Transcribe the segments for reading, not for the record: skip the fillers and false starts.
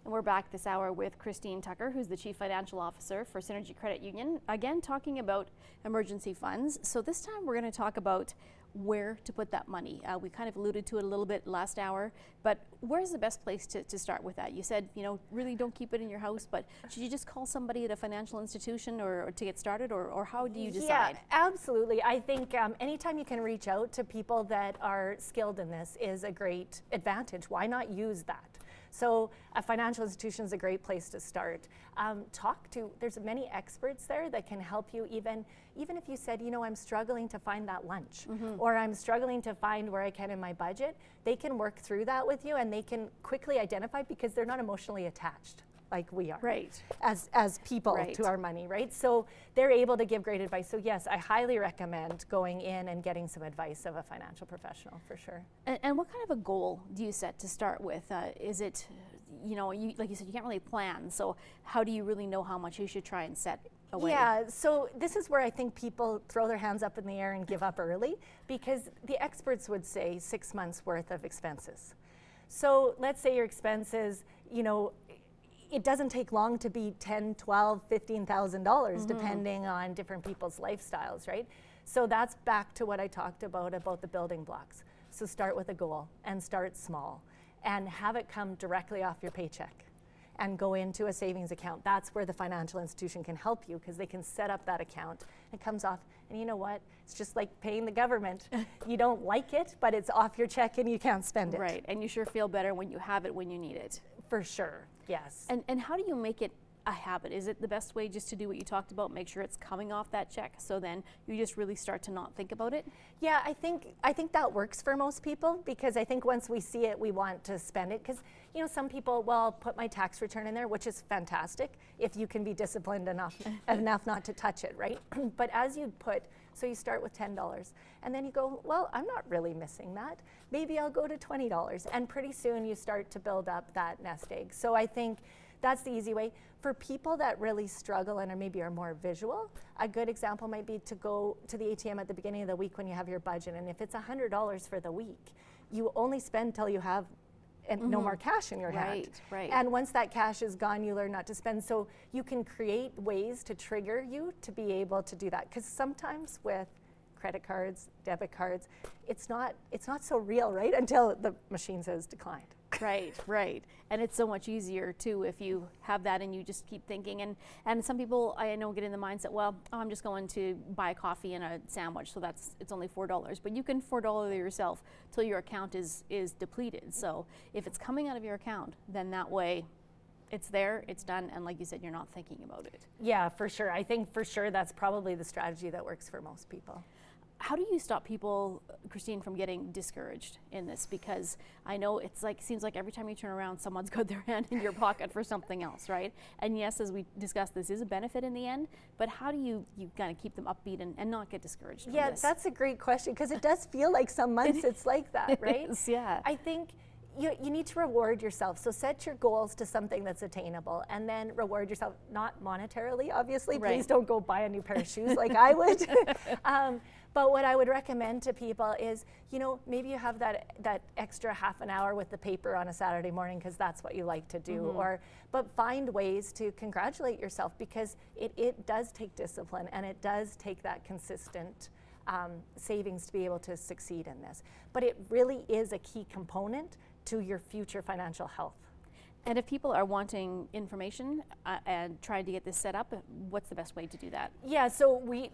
And we're back this hour with Christine Tucker, who's the Chief Financial Officer for Synergy Credit Union, again talking about emergency funds. So this time we're going to talk about where to put that money. We kind of alluded to it a little bit last hour, but where's the best place to start with that? You said, you know, really don't keep it in your house, but should you just call somebody at a financial institution or to get started, or how do you decide? Yeah, absolutely. I think anytime you can reach out to people that are skilled in this is a great advantage. Why not use that? So a financial institution is a great place to start. There's many experts there that can help you, even if you said, you know, I'm struggling to find that lunch, or I'm struggling to find where I can in my budget, they can work through that with you, and they can quickly identify, because they're not emotionally attached like we are, right, as people, right, to our money, right? So they're able to give great advice. So yes, I highly recommend going in and getting some advice of a financial professional, for sure. And what kind of a goal do you set to start with? Is it, you know, like you said, you can't really plan, so how do you really know how much you should try and set away? Yeah, so this is where I think people throw their hands up in the air and give up early, because the experts would say 6 months worth of expenses. So let's say your expenses, you know, it doesn't take long to be $10,000, $12,000, $15,000 depending on different people's lifestyles, right? So that's back to what I talked about the building blocks. So start with a goal and start small and have it come directly off your paycheck and go into a savings account. That's where the financial institution can help you, because they can set up that account. It comes off, and you know what? It's just like paying the government. You don't like it, but it's off your check and you can't spend it. Right, and you sure feel better when you have it when you need it. For sure, yes. And how do you make it a habit? Is it the best way just to do what you talked about, make sure it's coming off that check, so then you just really start to not think about it? Yeah, I think that works for most people, because I think once we see it, we want to spend it. Because, you know, some people, well, I'll put my tax return in there, which is fantastic if you can be disciplined enough not to touch it, right? But as you put, so you start with $10, and then you go, well, I'm not really missing that. Maybe I'll go to $20, and pretty soon you start to build up that nest egg. So I think that's the easy way. For people that really struggle and are more visual, a good example might be to go to the ATM at the beginning of the week when you have your budget, and if it's $100 for the week, you only spend till you have no more cash in your hand. Right. And once that cash is gone, you learn not to spend. So you can create ways to trigger you to be able to do that. Because sometimes with credit cards, debit cards, it's not so real, right? Until the machine says declined. Right. And it's so much easier too if you have that and you just keep thinking. And some people I know get in the mindset, well, I'm just going to buy a coffee and a sandwich, so it's only $4. But you can $4 yourself till your account is depleted. So if it's coming out of your account, then that way it's there, it's done, and like you said, you're not thinking about it. Yeah, for sure. I think for sure that's probably the strategy that works for most people. How do you stop people, Christine, from getting discouraged in this? Because I know seems like every time you turn around, someone's got their hand in your pocket for something else, right? And yes, as we discussed, this is a benefit in the end, but how do you kind of keep them upbeat and not get discouraged from this? That's a great question, because it does feel like some months it's like that, right? Yeah. I think you need to reward yourself. So set your goals to something that's attainable, and then reward yourself, not monetarily, obviously. Right. Please don't go buy a new pair of shoes like I would. But what I would recommend to people is, you know, maybe you have that extra half an hour with the paper on a Saturday morning because that's what you like to do, but find ways to congratulate yourself, because it does take discipline, and it does take that consistent savings to be able to succeed in this. But it really is a key component to your future financial health. And if people are wanting information and trying to get this set up, what's the best way to do that? Yeah, so we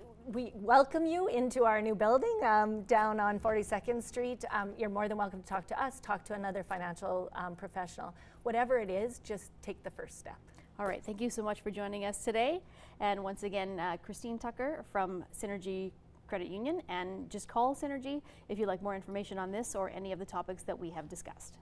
welcome you into our new building down on 42nd Street. You're more than welcome to talk to us, talk to another financial professional. Whatever it is, just take the first step. All right, thank you so much for joining us today. And once again, Christine Tucker from Synergy Credit Union, and just call Synergy if you'd like more information on this or any of the topics that we have discussed.